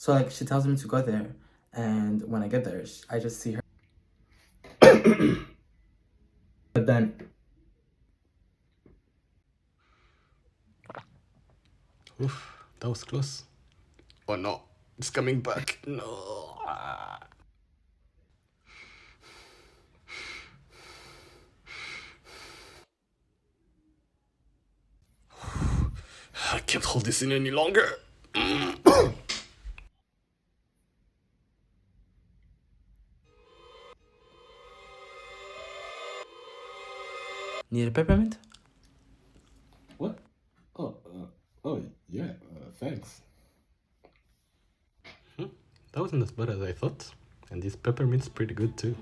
So like she tells me to go there, and when I get there, I just see her. But then, Oof, that was close. Oh no, it's coming back. No. I can't hold this in any longer. need a peppermint? What? Oh, oh yeah, thanks. That wasn't as bad as I thought. And this peppermint's pretty good too.